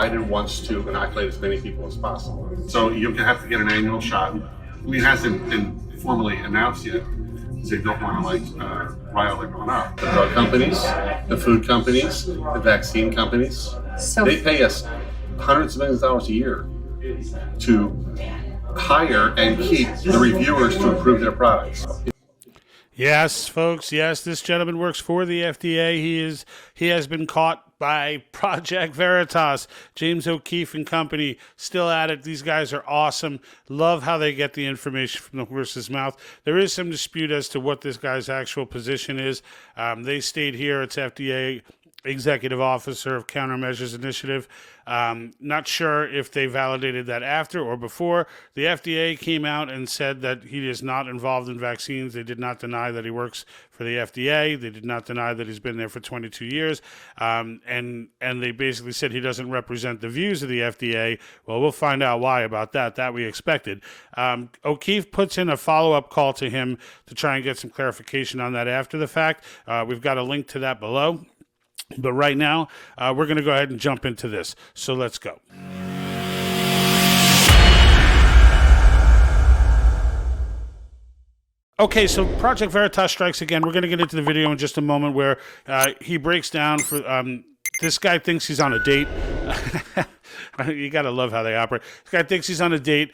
Biden wants to inoculate as many people as possible. So you have to get an annual shot. I mean, it hasn't been formally announced yet. They don't want to rile everyone up. The drug companies, the food companies, the vaccine companies, they pay us hundreds of millions of dollars a year to hire and keep the reviewers to improve their products. Yes, folks. Yes, this gentleman works for the FDA. He has been caught by Project Veritas, James O'Keefe and company, still at it. These guys are awesome. Love how they get the information from the horse's mouth. There is some dispute as to what this guy's actual position is. They state here it's FDA Executive Officer of Countermeasures Initiative. Not sure if they validated that after or before. The FDA came out and said that he is not involved in vaccines. They did not deny that he works for the FDA. They did not deny that he's been there for 22 years. And they basically said he doesn't represent the views of the FDA. Well, we'll find out why about that. That we expected. O'Keefe puts in a follow-up call to him to try and get some clarification on that after the fact. We've got a link to that below. But right now, we're going to go ahead and jump into this. So let's go. Okay, so Project Veritas strikes again. We're going to get into the video in just a moment where he breaks down for this guy thinks he's on a date. You got to love how they operate. This guy thinks he's on a date.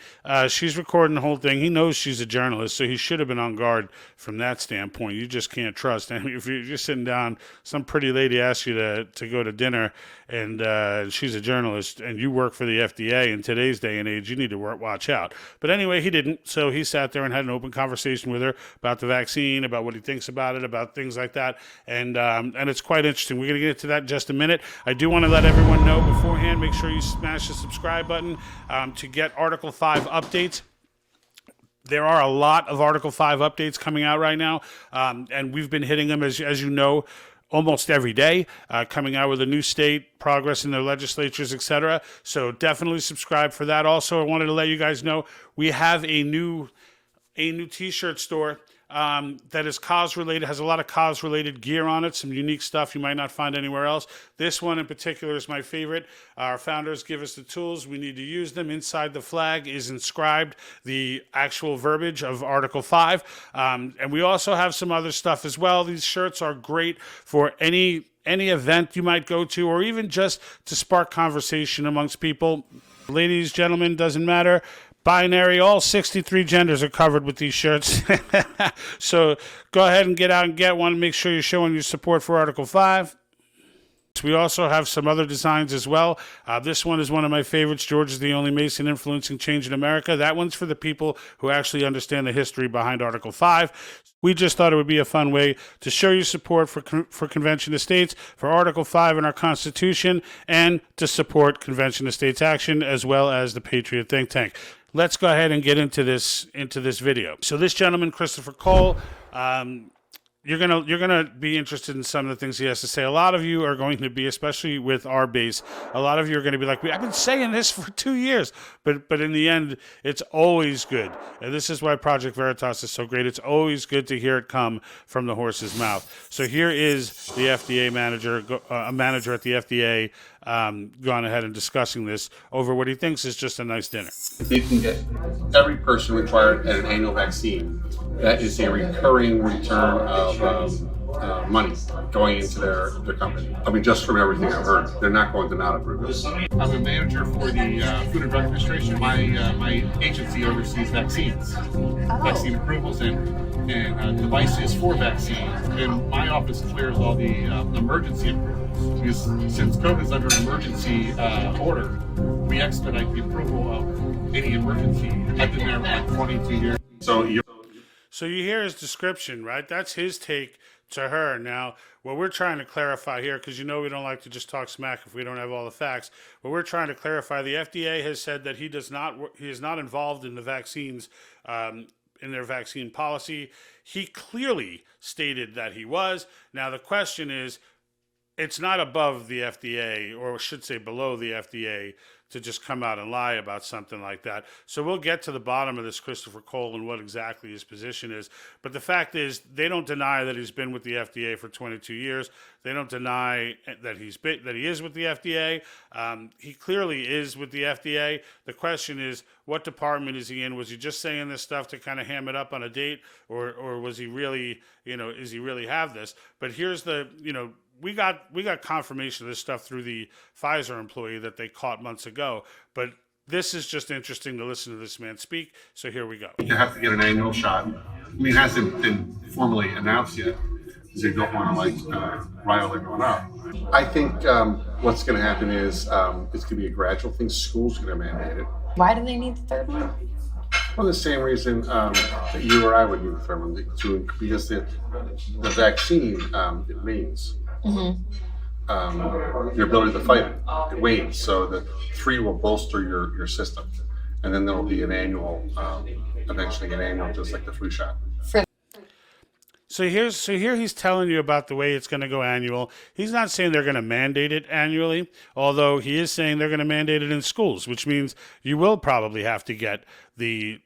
She's recording the whole thing. He knows she's a journalist, so he should have been on guard from that standpoint. You just can't trust. I mean, if you're just sitting down, some pretty lady asks you to go to dinner, and she's a journalist, and you work for the FDA in today's day and age, you need to watch out. But anyway, he didn't, so he sat there and had an open conversation with her about the vaccine, about what he thinks about it, about things like that, and it's quite interesting. We're going to get into that in just a minute. I do want to let everyone know beforehand, make sure you smash the subscribe button to get Article 5 updates. There are a lot of Article 5 updates coming out right now, and we've been hitting them, as you know, almost every day, coming out with a new state, progress in their legislatures, etc. So definitely subscribe for that. Also, I wanted to let you guys know we have a new t-shirt store that is cause related, has a lot of cause related gear on it, some unique stuff you might not find anywhere else. This one in particular is my favorite. Our founders give us the tools, we need to use them. Inside the flag is inscribed the actual verbiage of Article 5, and we also have some other stuff as well. These shirts are great for any event you might go to, or even just to spark conversation amongst people. Ladies, gentlemen, doesn't matter. Binary, all 63 genders are covered with these shirts. So go ahead and get out and get one. Make sure you're showing your support for Article 5. We also have some other designs as well. This one is one of my favorites. George is the only Mason influencing change in America. That one's for the people who actually understand the history behind Article 5. We just thought it would be a fun way to show your support for Convention of States, for Article 5 in our Constitution, and to support Convention of States action, as well as the Patriot think tank. Let's go ahead and get into this video. So this gentleman, Christopher Cole, you're gonna be interested in some of the things he has to say. A lot of you are going to be, especially with our base, a lot of you are going to be like, I've been saying this for 2 years, but in the end, it's always good. And this is why Project Veritas is so great. It's always good to hear it come from the horse's mouth. So here is the FDA manager, a manager at the FDA, gone ahead and discussing this over what he thinks is just a nice dinner. If they can get every person required at an annual vaccine, that is a recurring return of money going into their company. I mean, just from everything I've heard, they're not going to not approve this. I'm a manager for the Food and Drug Administration. My agency oversees vaccines, vaccine approvals, and devices for vaccines. And my office clears all the emergency approvals. Because since COVID is under an emergency order, we expedite the approval of any emergency. I've been there for like 22 years. So you hear his description, right? That's his take to her. Now, what we're trying to clarify here, because you know we don't like to just talk smack if we don't have all the facts, what we're trying to clarify, the FDA has said that he is not involved in the vaccines, in their vaccine policy. He clearly stated that he was. Now, the question is it's not above the FDA, or I should say below the FDA, to just come out and lie about something like that. So we'll get to the bottom of this Christopher Cole and what exactly his position is. But the fact is, they don't deny that he's been with the FDA for 22 years. They don't deny that he is with the FDA. He clearly is with the FDA. The question is, what department is he in? Was he just saying this stuff to kind of ham it up on a date, or was he really, is he really have this? But here's the, we got confirmation of this stuff through the Pfizer employee that they caught months ago. But this is just interesting to listen to this man speak. So here we go. You have to get an annual shot. I mean, it hasn't been formally announced yet, because they don't want to rile everyone up. I think what's going to happen is it's going to be a gradual thing. School's going to mandate it. Why do they need the third one? For the same reason that you or I would need the third one, because the vaccine, it wanes. Your ability to fight it wanes, so the 3 will bolster your system, and then there will be an annual, eventually an annual, just like the flu shot. So here he's telling you about the way it's going to go annual. He's not saying they're going to mandate it annually, although he is saying they're going to mandate it in schools, which means you will probably have to get the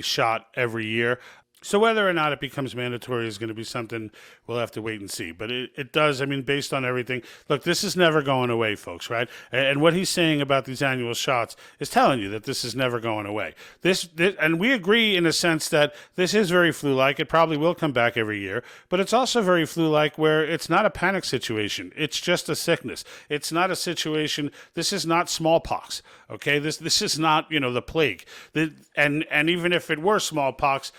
shot every year. So whether or not it becomes mandatory is going to be something we'll have to wait and see. But it does, I mean, based on everything. Look, this is never going away, folks, right? And what he's saying about these annual shots is telling you that this is never going away. This and we agree in a sense that this is very flu-like. It probably will come back every year. But it's also very flu-like where it's not a panic situation. It's just a sickness. It's not a situation. This is not smallpox, okay? This is not, the plague. And even if it were smallpox,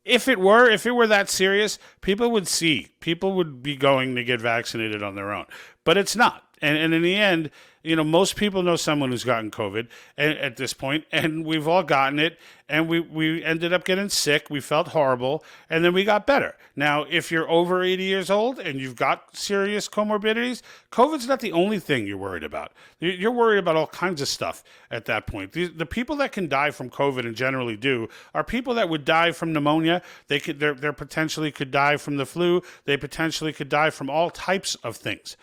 if it were that serious, people would be going to get vaccinated on their own. But it's not. And in the end, most people know someone who's gotten COVID at this point, and we've all gotten it, and we ended up getting sick. We felt horrible, and then we got better. Now, if you're over 80 years old and you've got serious comorbidities, COVID's not the only thing you're worried about. You're worried about all kinds of stuff at that point. The people that can die from COVID, and generally do, are people that would die from pneumonia. They potentially could die from the flu. They potentially could die from all types of things,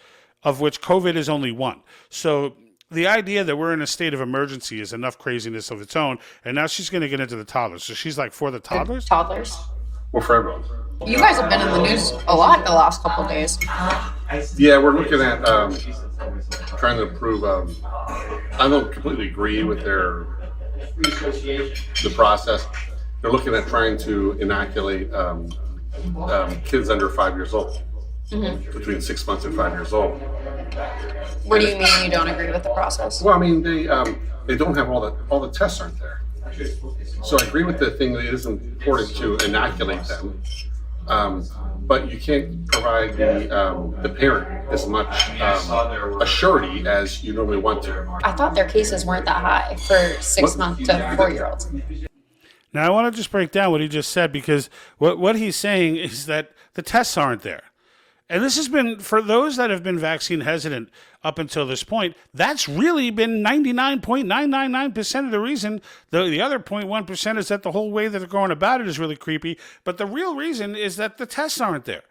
of which COVID is only one. So the idea that we're in a state of emergency is enough craziness of its own. And now she's going to get into the toddlers. So she's like, for the toddlers? Toddlers. Well, for everyone. You guys have been in the news a lot the last couple of days. Yeah, we're looking at trying to improve. I don't completely agree with the process. They're looking at trying to inoculate kids under 5 years old. Between 6 months and 5 years old. What do you mean you don't agree with the process? Well, I mean, they don't have all the tests aren't there. So I agree with the thing that it is important to inoculate them, but you can't provide the parent as much a surety as you normally want to. I thought their cases weren't that high for 6 month to 4-year-olds. Now I want to just break down what he just said, because what he's saying is that the tests aren't there. And this has been, for those that have been vaccine hesitant up until this point, that's really been 99.999% of the reason. The other 0.1% is that the whole way that they're going about it is really creepy. But the real reason is that the tests aren't there.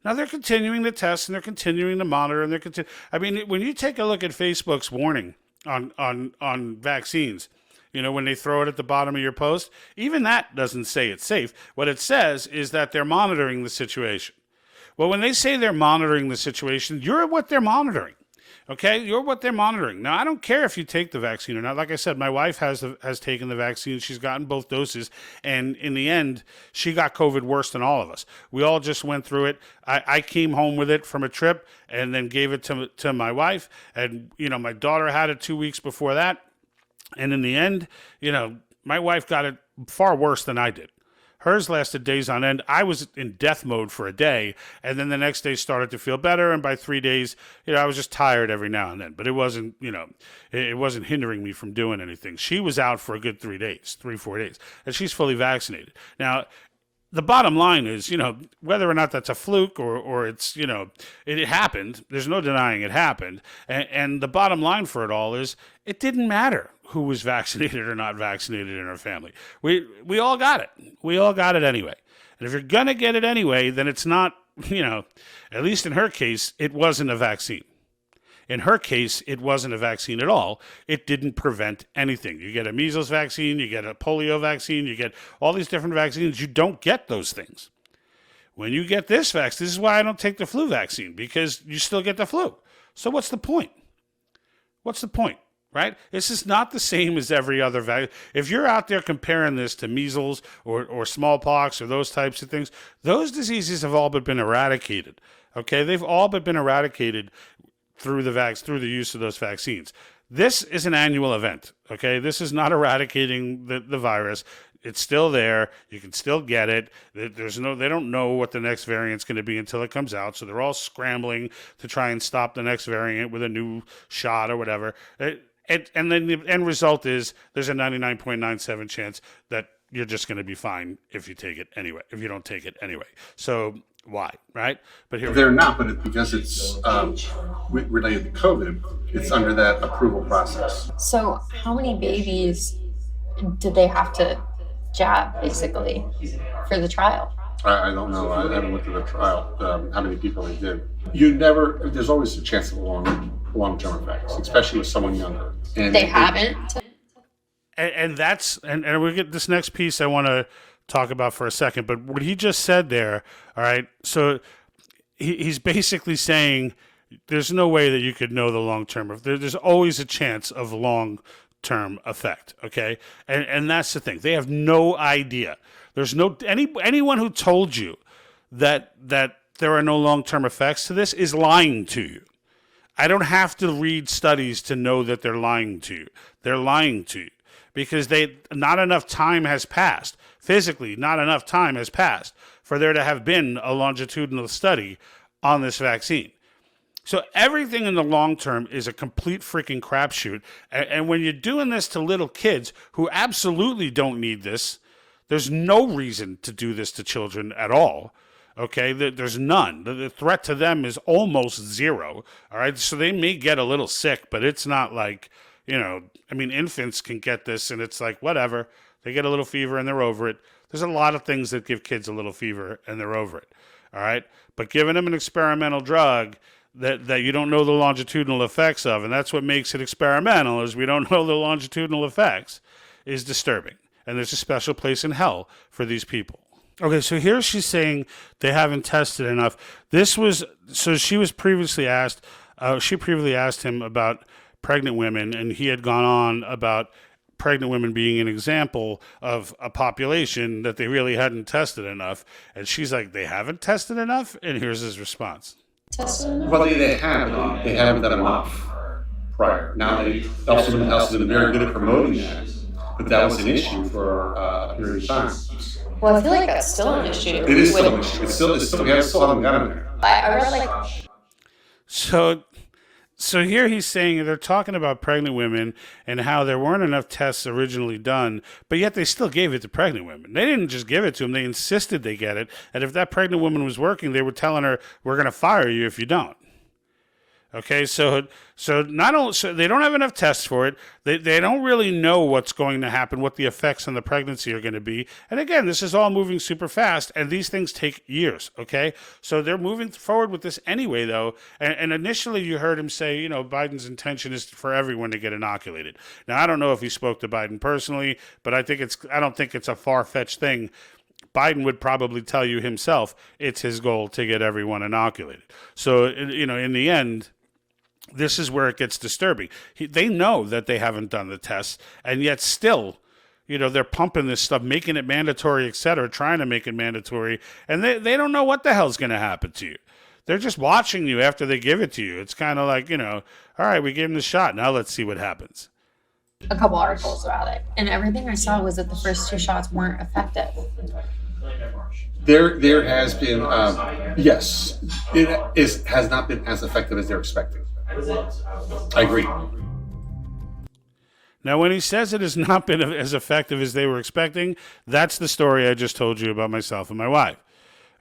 Now, they're continuing to test, and they're continuing to monitor, and I mean, when you take a look at Facebook's warning on vaccines, when they throw it at the bottom of your post, even that doesn't say it's safe. What it says is that they're monitoring the situation. Well, when they say they're monitoring the situation, you're what they're monitoring, okay? You're what they're monitoring. Now, I don't care if you take the vaccine or not. Like I said, my wife has taken the vaccine. She's gotten both doses, and in the end, she got COVID worse than all of us. We all just went through it. I came home with it from a trip and then gave it to my wife, and, my daughter had it 2 weeks before that, and in the end, my wife got it far worse than I did. Hers lasted days on end. I was in death mode for a day, and then the next day started to feel better, and by 3 days, I was just tired every now and then. But it wasn't, it wasn't hindering me from doing anything. She was out for a good 3 days, 4 days, and she's fully vaccinated. Now, the bottom line is, whether or not that's a fluke or it's, it happened. There's no denying it happened. And the bottom line for it all is it didn't matter who was vaccinated or not vaccinated in our family. We all got it. We all got it anyway. And if you're going to get it anyway, then it's not at least in her case, it wasn't a vaccine. In her case, it wasn't a vaccine at all. It didn't prevent anything. You get a measles vaccine, you get a polio vaccine, you get all these different vaccines. You don't get those things. When you get this vaccine, this is why I don't take the flu vaccine, because you still get the flu. So what's the point? What's the point, right? This is not the same as every other vaccine. If you're out there comparing this to measles or smallpox or those types of things, those diseases have all but been eradicated. Okay, they've all but been eradicated through the use of those vaccines. This is an annual event, okay? This is not eradicating the virus. It's still there. You can still get it. They don't know what the next variant's going to be until it comes out, so they're all scrambling to try and stop the next variant with a new shot or whatever. And then the end result is there's a 99.97 chance that you're just going to be fine if you take it anyway, if you don't take it anyway. So why, right? But here they're not, but because it's related to COVID, it's under that approval process. So how many babies did they have to jab, basically, for the trial? I don't know. I haven't looked at the trial, how many people they did. There's always a chance of long-term effects, especially with someone younger. And they haven't? And we get this next piece I want to talk about for a second, but what he just said there, all right, so he's basically saying there's no way that you could know the long-term. There's always a chance of long-term effect, okay? And that's the thing. They have no idea. There's anyone who told you that there are no long-term effects to this is lying to you. I don't have to read studies to know that they're lying to you. They're lying to you because not enough time has passed. Physically, not enough time has passed for there to have been a longitudinal study on this vaccine. So everything in the long term is a complete freaking crapshoot. And when you're doing this to little kids who absolutely don't need this, there's no reason to do this to children at all. Okay, there's none. The threat to them is almost zero. All right, so they may get a little sick, but it's not like, infants can get this and it's like, whatever. They get a little fever and they're over it. There's a lot of things that give kids a little fever and they're over it. All right, but giving them an experimental drug that you don't know the longitudinal effects of, and that's what makes it experimental, is we don't know the longitudinal effects, is disturbing. And there's a special place in hell for these people. Okay, so here she's saying they haven't tested enough. She previously asked him about pregnant women, and he had gone on about pregnant women being an example of a population that they really hadn't tested enough. And she's like, they haven't tested enough? And here's his response. Well, they haven't done enough prior. Now they also been very good at promoting that, but that was an issue for a period of time. Well, I feel like that's still an issue. It is still an issue. We still haven't gotten there. I read So here he's saying they're talking about pregnant women and how there weren't enough tests originally done, but yet they still gave it to pregnant women. They didn't just give it to them. They insisted they get it. And if that pregnant woman was working, they were telling her, we're going to fire you if you don't. Okay, so not only they don't have enough tests for it, they don't really know what's going to happen, what the effects on the pregnancy are going to be. And again, this is all moving super fast, and these things take years. Okay, so they're moving forward with this anyway, though. And initially, you heard him say, Biden's intention is for everyone to get inoculated. Now, I don't know if he spoke to Biden personally, but I don't think it's a far-fetched thing. Biden would probably tell you himself it's his goal to get everyone inoculated. So, in the end, this is where it gets disturbing. They know that they haven't done the tests, and yet still, they're pumping this stuff, making it mandatory, et cetera, trying to make it mandatory, and they don't know what the hell's going to happen to you. They're just watching you after they give it to you. It's kind of like, all right, we gave them the shot. Now let's see what happens. a couple articles about it, and everything I saw was that the first two shots weren't effective. There has been, yes, has not been as effective as they're expecting. I agree. Now, when he says it has not been as effective as they were expecting, that's the story I just told you about myself and my wife.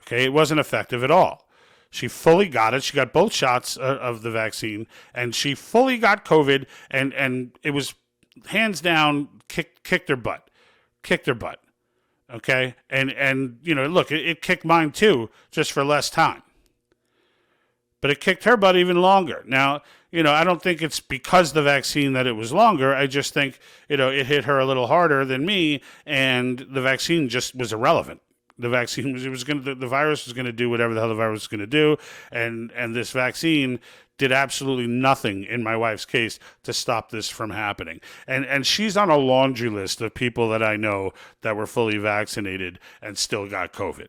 Okay, it wasn't effective at all. She fully got it. She got both shots of the vaccine, and she fully got COVID, and it was hands down kicked her butt. Kicked her butt. Okay? And you know, look, it kicked mine too, just for less time. but it kicked her butt even longer. Now, I don't think it's because the vaccine that it was longer. I just think, it hit her a little harder than me, and the vaccine just was irrelevant. The vaccine the virus was going to do whatever the hell the virus was going to do, and this vaccine did absolutely nothing in my wife's case to stop this from happening. And she's on a laundry list of people that I know that were fully vaccinated and still got COVID.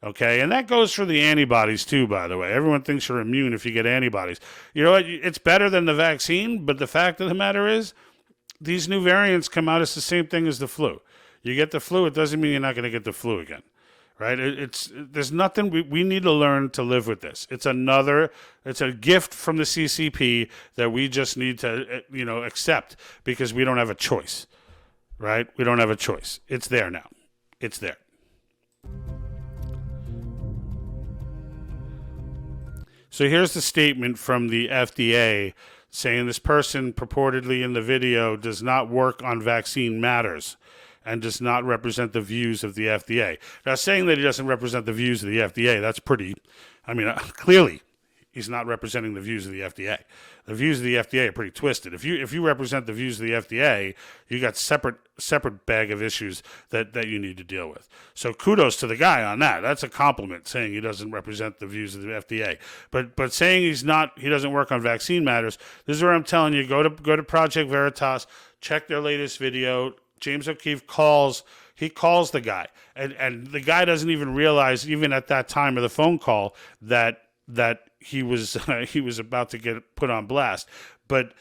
Okay, and that goes for the antibodies too, by the way. Everyone thinks you're immune if you get antibodies. You know what? It's better than the vaccine, but the fact of the matter is, these new variants come out as the same thing as the flu. You get the flu, it doesn't mean you're not going to get the flu again. Right? There's nothing, we need to learn to live with this. It's a gift from the CCP that we just need to, accept because we don't have a choice, right? We don't have a choice. It's there now. It's there. So here's the statement from the FDA saying this person purportedly in the video does not work on vaccine matters and does not represent the views of the FDA. Now, saying that he doesn't represent the views of the FDA, that's pretty, clearly he's not representing the views of the FDA. The views of the FDA are pretty twisted. If you represent the views of the FDA, you got separate bag of issues that you need to deal with. So kudos to the guy on that. That's a compliment, saying he doesn't represent the views of the FDA. But saying he doesn't work on vaccine matters, this is where I'm telling you, go to Project Veritas, check their latest video. James O'Keefe calls the guy, and the guy doesn't even realize, even at that time of the phone call, that he was about to get put on blast. But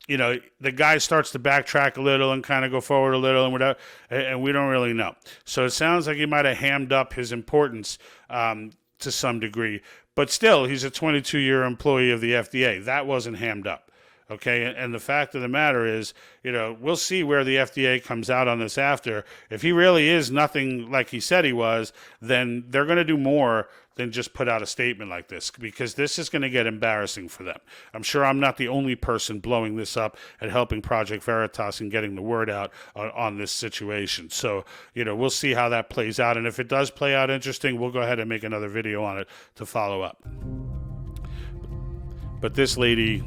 the guy starts to backtrack a little and kind of go forward a little and whatever, and we don't really know. So it sounds like he might have hammed up his importance to some degree, but still, he's a 22-year employee of the FDA. That wasn't hammed up. Okay, and the fact of the matter is, we'll see where the FDA comes out on this after. If he really is nothing like he said he was, then they're going to do more than just put out a statement like this, because this is going to get embarrassing for them. I'm sure I'm not the only person blowing this up and helping Project Veritas and getting the word out on this situation. So, we'll see how that plays out. And if it does play out interesting, we'll go ahead and make another video on it to follow up. But this lady,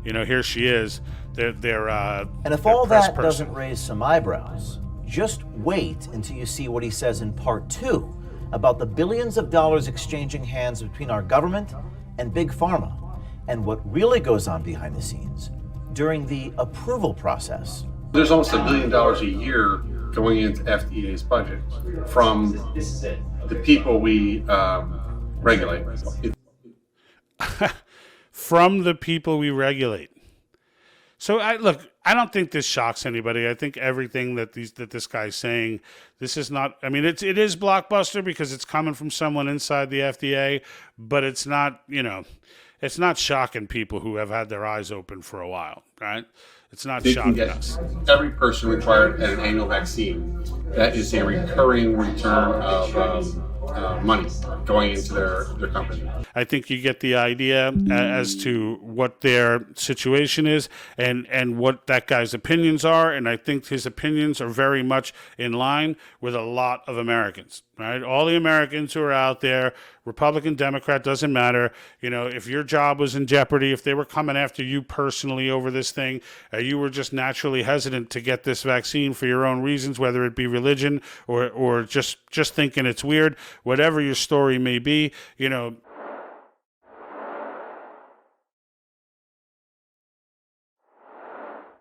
here she is. And if all that doesn't raise some eyebrows, just wait until you see what he says in part 2 about the billions of dollars exchanging hands between our government and Big Pharma, and what really goes on behind the scenes during the approval process. There's almost $1 billion a year going into FDA's budget from the people we regulate. From the people we regulate. So I don't think this shocks anybody. I think everything that this guy's saying, this is not, it is blockbuster because it's coming from someone inside the FDA, but it's not, it's not shocking people who have had their eyes open for a while, right? It's not shocking us. Every person required an annual vaccine. That is a recurring return of money going into their company. I think you get the idea as to what their situation is and what that guy's opinions are, and I think his opinions are very much in line with a lot of Americans, right? All the Americans who are out there, Republican, Democrat, doesn't matter. If your job was in jeopardy, if they were coming after you personally over this thing, you were just naturally hesitant to get this vaccine for your own reasons, whether it be religion or just thinking it's weird, whatever your story may be,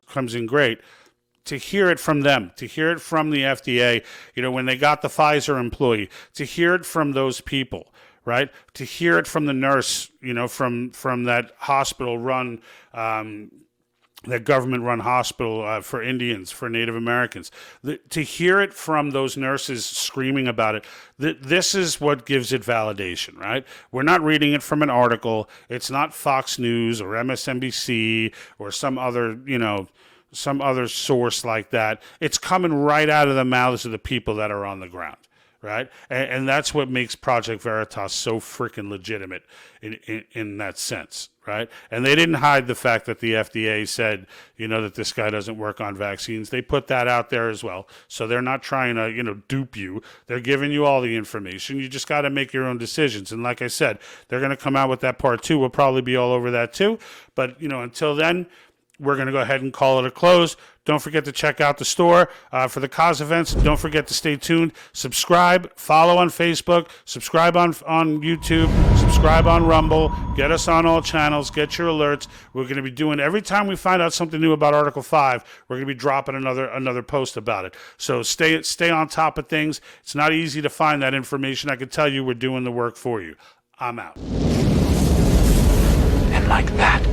comes in great. To hear it from them, to hear it from the FDA, when they got the Pfizer employee, to hear it from those people, right? To hear it from the nurse, from that hospital-run, that government-run hospital for Indians, for Native Americans. To hear it from those nurses screaming about it, this is what gives it validation, right? We're not reading it from an article. It's not Fox News or MSNBC or some other source like that. It's coming right out of the mouths of the people that are on the ground, right? And that's what makes Project Veritas so freaking legitimate in that sense, right? And they didn't hide the fact that the FDA said, that this guy doesn't work on vaccines. They put that out there as well. So they're not trying to, dupe you. They're giving you all the information. You just got to make your own decisions. And like I said, they're going to come out with that part 2. We'll probably be all over that too. But, until then, we're going to go ahead and call it a close. Don't forget to check out the store for the cause events. Don't forget to stay tuned. Subscribe, follow on Facebook, subscribe on YouTube, subscribe on Rumble. Get us on all channels. Get your alerts. We're going to be doing, every time we find out something new about Article 5, we're going to be dropping another post about it. So stay on top of things. It's not easy to find that information. I can tell you we're doing the work for you. I'm out. And like that,